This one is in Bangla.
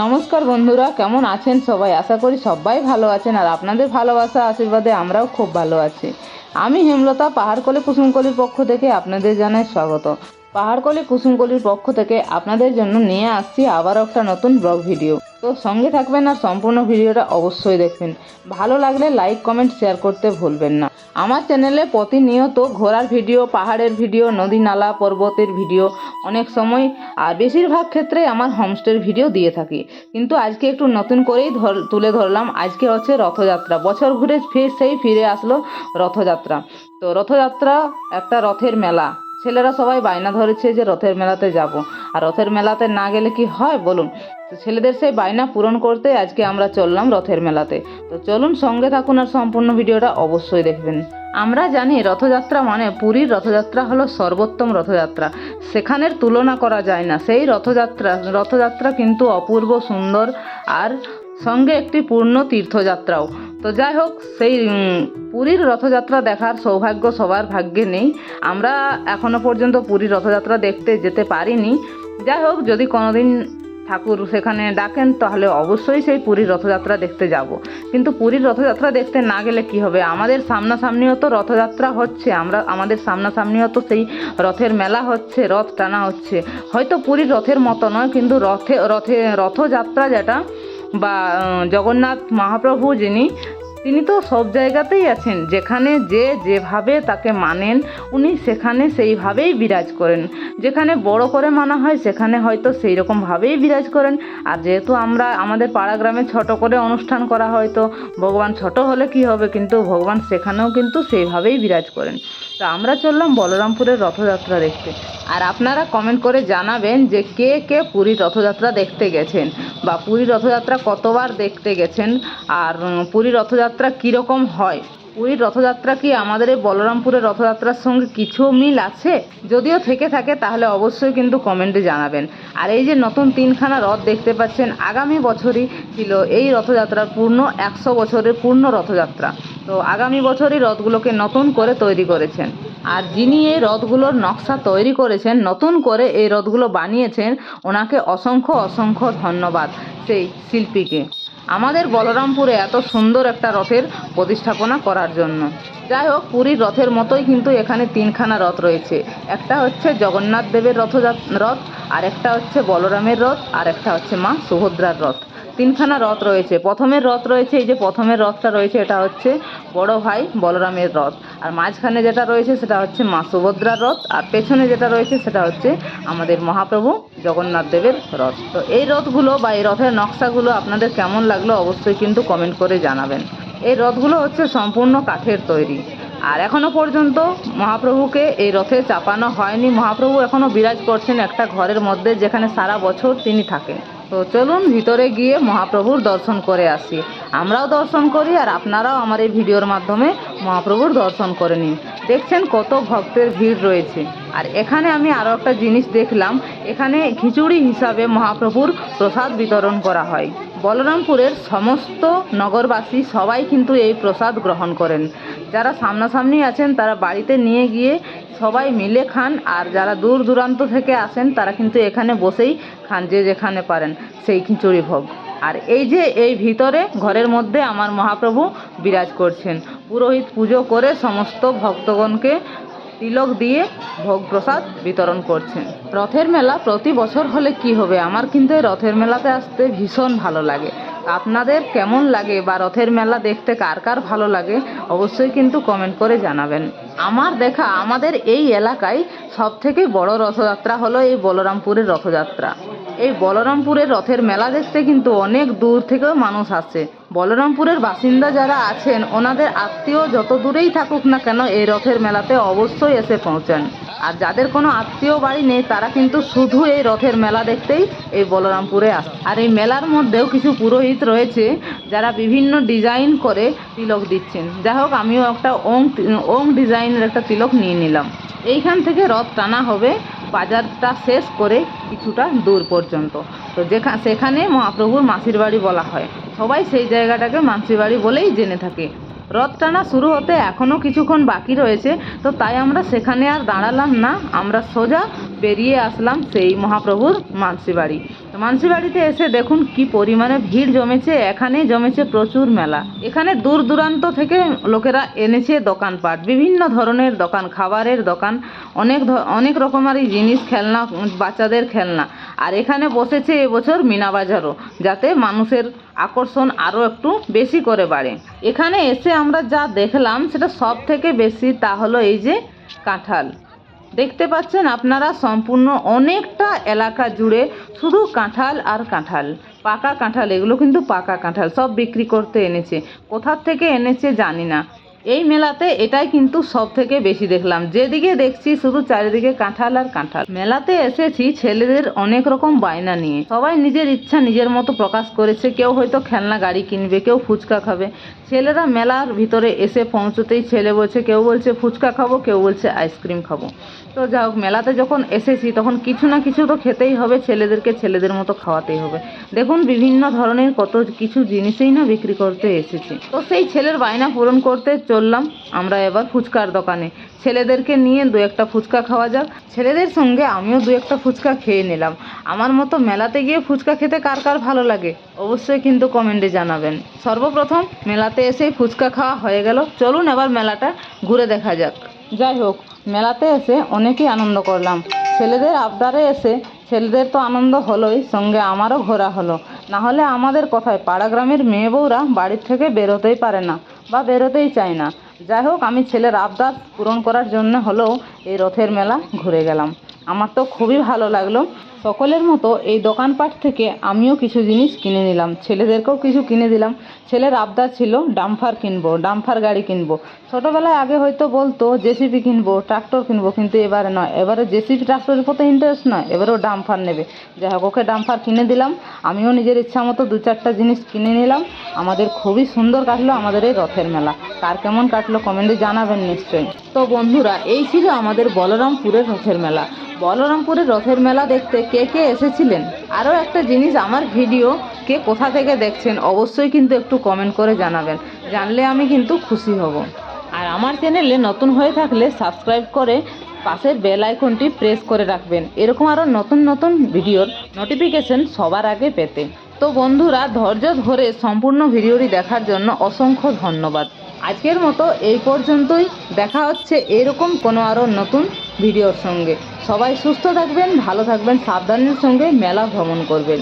নমস্কার বন্ধুরা, কেমন আছেন সবাই? আশা করি সবাই ভালো আছেন আর আপনাদের ভালোবাসা আশীর্বাদে আমরাও খুব ভালো আছি। আমি হেমলতা পাহাড়কলি কুসুমকলির পক্ষ থেকে আপনাদের জানাই স্বাগত। পাহাড়কলি কুসুমকলির পক্ষ থেকে আপনাদের জন্য নিয়ে আসছি আবারও একটা নতুন ব্লগ ভিডিও। তো সঙ্গে থাকবেন আর সম্পূর্ণ ভিডিওটা অবশ্যই দেখবেন। ভালো লাগলে লাইক কমেন্ট শেয়ার করতে ভুলবেন না। আমার চ্যানেলে প্রতিনিয়ত ঘোরার ভিডিও, পাহাড়ের ভিডিও, নদী নালা পর্বতের ভিডিও, অনেক সময় আর বেশিরভাগ ক্ষেত্রে আমার হোমস্টের ভিডিও দিয়ে থাকি। কিন্তু আজকে একটু নতুন করেই তুলে ধরলাম। আজকে হচ্ছে রথযাত্রা। বছর ঘুরে ফিরে আসলো রথযাত্রা। তো রথযাত্রা একটা রথের মেলা। ছেলেরা সবাই বায়না ধরেছে যে রথের মেলাতে যাব। আর রথের মেলাতে না গেলে কি হয় বলুন? তো ছেলেদের সেই বায়না পূরণ করতে আজকে আমরা চললাম রথের মেলাতে। তো চলুন সঙ্গে থাকুন আর সম্পূর্ণ ভিডিওটা অবশ্যই দেখবেন। আমরা জানি রথযাত্রা মানে পুরীর রথযাত্রা হলো সর্বোত্তম রথযাত্রা। সেখানের তুলনা করা যায় না। সেই রথযাত্রা কিন্তু অপূর্ব সুন্দর আর সঙ্গে একটি পূর্ণ তীর্থযাত্রাও। তো যাই হোক, সেই পুরীর রথযাত্রা দেখার সৌভাগ্য সবার ভাগ্যে নেই। আমরা এখনো পর্যন্ত পুরীর রথযাত্রা দেখতে যেতে পারিনি। যাই হোক, যদি কোনোদিন ঠাকুর সেখানে ডাকেন তাহলে অবশ্যই সেই পুরীর রথযাত্রা দেখতে যাব। কিন্তু পুরীর রথযাত্রা দেখতে না গেলে কি হবে? আমাদের সামনাসামনিও তো রথযাত্রা হচ্ছে, আমাদের সামনাসামনিও তো সেই রথের মেলা হচ্ছে, রথ টানা হচ্ছে। হয়তো পুরীর রথের মতো নয়, কিন্তু রথযাত্রা যেটা বা জগন্নাথ মহাপ্রভু তিনি তো সব জায়গাতেই আছেন। যেখানে যেভাবে তাকে মানেন উনি সেখানে সেইভাবেই বিরাজ করেন। যেখানে বড় করে মানা হয় সেখানে হয়তো সেই রকমভাবেই বিরাজ করেন। আর যেহেতু আমাদের পাড়া গ্রামে ছোট করে অনুষ্ঠান করা হয়, তো ভগবান ছোট হলে কি হবে, কিন্তু ভগবান সেখানেও কিন্তু সেইভাবেই বিরাজ করেন। তো আমরা চললাম বলরামপুরের রথযাত্রা দেখতে। আর আপনারা কমেন্ট করে জানাবেন যে কে কে পুরীর রথযাত্রা দেখতে গেছেন বা পুরীর রথযাত্রা কতবার দেখতে গেছেন, আর পুরীর রথযাত্রা কীরকম হয়। পুরীর রথযাত্রা কি আমাদের এই বলরামপুরের রথযাত্রার সঙ্গে কিছু মিল আছে? যদিও থেকে থাকে তাহলে অবশ্যই কিন্তু কমেন্টে জানাবেন। আর এই যে নতুন 3খানা রথ দেখতে পাচ্ছেন, আগামী বছরই ছিল এই রথযাত্রার পূর্ণ 100 বছরের পূর্ণ রথযাত্রা। তো আগামী বছরই রথগুলোকে নতুন করে তৈরি করেছেন। আর যিনি এই রথগুলোর নকশা তৈরি করেছেন, নতুন করে এই রথগুলো বানিয়েছেন, ওনাকে অসংখ্য অসংখ্য ধন্যবাদ সেই শিল্পীকে আমাদের বলরামপুরে এত সুন্দর একটা রথের প্রতিস্থাপনা করার জন্য। যাই হোক, পুরীর রথের মতোই কিন্তু এখানে 3খানা রথ রয়েছে। একটা হচ্ছে জগন্নাথ দেবের রথ, আর একটা হচ্ছে বলরামের রথ, আর একটা হচ্ছে মা সুভদ্রার রথ। 3খানা রথ রয়েছে। প্রথমের রথ রয়েছে, এই যে প্রথমের রথটা রয়েছে, এটা হচ্ছে বড় ভাই বলরামের রথ। আর মাঝখানে যেটা রয়েছে সেটা হচ্ছে মা সুভদ্রার রথ। আর পেছনে যেটা রয়েছে সেটা হচ্ছে আমাদের মহাপ্রভু জগন্নাথ দেবের রথ। তো এই রথগুলো বা এই রথের নকশাগুলো আপনাদের কেমন লাগলো অবশ্যই কিন্তু কমেন্ট করে জানাবেন। এই রথগুলো হচ্ছে সম্পূর্ণ কাঠের তৈরি। আর এখনও পর্যন্ত মহাপ্রভুকে এই রথে চাপানো হয়নি। মহাপ্রভু এখনও বিরাজ করছেন একটা ঘরের মধ্যে, যেখানে সারা বছর তিনি থাকেন। তো চলুন ভিতরে গিয়ে মহাপ্রভুর দর্শন করে আসি। আমরাও দর্শন করি আর আপনারাও আমার এই ভিডিওর মাধ্যমে মহাপ্রভুর দর্শন করে নিন। দেখছেন কত ভক্তের ভিড় রয়েছে। আর এখানে আমি আরও একটা জিনিস দেখলাম, এখানে খিচুড়ি হিসাবে মহাপ্রভুর প্রসাদ বিতরণ করা হয়। বলরামপুরের সমস্ত নগরবাসী সবাই কিন্তু এই প্রসাদ গ্রহণ করেন। যারা সামনাসামনি আছেন তারা বাড়িতে নিয়ে গিয়ে সবাই মিলে খান, আর যারা দূর দূরান্ত থেকে আসেন তারা কিন্তু এখানে বসেই খান, যে যেখানে পারেন সেই খিচুড়ি ভোগ। আর এই যে এই ভিতরে ঘরের মধ্যে আমার মহাপ্রভু বিরাজ করছেন। পুরোহিত পুজো করে সমস্ত ভক্তগণকে তিলক দিয়ে ভোগ প্রসাদ বিতরণ করছেন। রথের মেলা প্রতি বছর হলে কি হবে, আমার কিন্তু এই রথের মেলাতে আসতে ভীষণ ভালো লাগে। আপনাদের কেমন লাগে বা রথের মেলা দেখতে কার কার ভালো লাগে অবশ্যই কিন্তু কমেন্ট করে জানাবেন। আমার দেখা আমাদের এই এলাকায় সবথেকে বড় রথযাত্রা হলো এই বলরামপুরের রথযাত্রা। এই বলরামপুরের রথের মেলা দেখতে কিন্তু অনেক দূর থেকেও মানুষ আসে। বলরামপুরের বাসিন্দা যারা আছেন, ওনাদের আত্মীয় যত দূরেই থাকুক না কেন এই রথের মেলাতে অবশ্যই এসে পৌঁছান। আর যাদের কোনো আত্মীয় বাড়ি নেই তারা কিন্তু শুধু এই রথের মেলা দেখতেই এই বলরামপুরে আসে। আর এই মেলার মধ্যেও কিছু পুরোহিত রয়েছে যারা বিভিন্ন ডিজাইন করে তিলক দিচ্ছেন। যাই হোক, আমিও একটা ওং ডিজাইনের একটা তিলক নিয়ে নিলাম। এইখান থেকে রথ টানা হবে বাজারটা শেষ করে কিছুটা দূর পর্যন্ত। তো সেখানে মহাপ্রভুর মাসির বাড়ি বলা হয়। সবাই সেই জায়গাটাকে মাসির বাড়ি বলেই জেনে থাকে। রথ টানা শুরু হতে এখনও কিছুক্ষণ বাকি রয়েছে, তো তাই আমরা সেখানে আর দাঁড়ালাম না। আমরা সোজা বেরিয়ে আসলাম সেই মহাপ্রভুর মানসি বাড়ি। তো মানসি বাড়িতে এসে দেখুন কি পরিমাণে ভিড় জমেছে। এখানে জমেছে প্রচুর মেলা। এখানে দূর দূরান্ত থেকে লোকেরা এনেছে দোকানপাট, বিভিন্ন ধরনের দোকান, খাবারের দোকান, অনেক রকমারি জিনিস, খেলনা, বাচ্চাদের খেলনা। আর এখানে বসেছে এবছর মিনা বাজারও, যাতে মানুষের আকর্ষণ আরও একটু বেশি করে বাড়ে। এখানে এসে আমরা যা দেখলাম সেটা সব থেকে বেশি, তা হলো এই যে কাঁঠাল। দেখতে পাচ্ছেন আপনারা, সম্পূর্ণ অনেকটা এলাকা জুড়ে শুধু কাঁঠাল আর কাঁঠাল, পাকা কাঁঠাল। এগুলো কিন্তু পাকা কাঁঠাল, সব বিক্রি করতে এনেছে। কোথার থেকে এনেছে জানি না। এই মেলাতে এটাই কিন্তু সব থেকে বেশি দেখলাম। যেদিকে দেখছি শুধু চারিদিকে কাঁঠাল আর কাঁঠাল। মেলাতে এসেছি ছেলেদের অনেক রকম বায়না নিয়ে। সবাই নিজের ইচ্ছা নিজের মতো প্রকাশ করেছে। কেউ হয়তো খেলনা গাড়ি কিনবে, কেউ ফুচকা খাবে। ছেলেরা মেলার ভিতরে এসে পৌঁছতেই ছেলে বলছে, কেউ বলছে ফুচকা খাবো, কেউ বলছে আইসক্রিম খাবো। তো যা হোক, মেলাতে যখন এসেছি তখন কিছু না কিছু তো খেতেই হবে, ছেলেদেরকে ছেলেদের মতো খাওয়াতেই হবে। দেখুন বিভিন্ন ধরনের কত কিছু জিনিসই না বিক্রি করতে এসেছি। তো সেই ছেলের বায়না পূরণ করতে চললাম আমরা এবার ফুচকার দোকানে। ছেলেদেরকে নিয়ে দু একটা ফুচকা খাওয়া যাক। ছেলেদের সঙ্গে আমিও দু একটা ফুচকা খেয়ে নিলাম। আমার মতো মেলাতে গিয়ে ফুচকা খেতে কার কার ভালো লাগে অবশ্যই কিন্তু কমেন্টে জানাবেন। সর্বপ্রথম মেলাতে এসেই ফুচকা খাওয়া হয়ে গেল। চলুন এবার মেলাটা ঘুরে দেখা যাক। যাই হোক, মেলাতে এসে অনেকই আনন্দ করলাম। ছেলেদের আবদারে এসে ছেলেদের তো আনন্দ হলোই, সঙ্গে আমারও ঘোরা হলো। না হলে আমাদের কোথায়, পাড়া গ্রামের মেয়ে বউরা বাড়ির থেকে বেরোতেই পারে না বা বেরোতেই চায় না। যাই হোক, আমি ছেলের আবদার পূরণ করার জন্য হলেও এই রথের মেলা ঘুরে গেলাম। আমার তো খুবই ভালো লাগলো। সকলের মতো এই দোকানপাট থেকে আমিও কিছু জিনিস কিনে নিলাম, ছেলেদেরকেও কিছু কিনে দিলাম। ছেলের আবদার ছিল ডাম্পার কিনবো, ডাম্পার গাড়ি কিনবো। ছোটোবেলায় আগে হয়তো বলতো জেসিবি কিনবো, ট্রাক্টর কিনবো, কিন্তু এবারে নয়। এবারে জেসিবি ট্রাক্টরের প্রতি ইন্টারেস্ট নয়, এবারেও ডাম্পার নেবে। যাই হোক, ওকে ডাম্পার কিনে দিলাম। আমিও নিজের ইচ্ছা মতো দু চারটা জিনিস কিনে নিলাম। আমাদের খুবই সুন্দর কাটলো আমাদের এই রথের মেলা। কার কেমন কাটলো কমেন্টে জানাবেন নিশ্চয়ই। তো বন্ধুরা, এই ছিল আমাদের বলরামপুরের রথের মেলা। বলরামপুরের রথের মেলা দেখতে কে কে এসেছিলেন? আরও একটা জিনিস, আমার ভিডিও কে কোথা থেকে দেখছেন অবশ্যই কিন্তু একটু কমেন্ট করে জানাবেন। জানলে আমি কিন্তু খুশি হব। আর আমার চ্যানেলে নতুন হয়ে থাকলে সাবস্ক্রাইব করে পাশের বেল আইকনটি প্রেস করে রাখবেন, এরকম আরও নতুন নতুন ভিডিওর নোটিফিকেশন সবার আগে পেতে। তো বন্ধুরা, ধৈর্য ধরে সম্পূর্ণ ভিডিওটি দেখার জন্য অসংখ্য ধন্যবাদ। আজকের মতো এই পর্যন্তই। দেখা হচ্ছে এরকম কোনো আরও নতুন ভিডিওর সঙ্গে। সবাই সুস্থ থাকবেন, ভালো থাকবেন, সাবধানের সঙ্গে মেলা ভ্রমণ করবেন।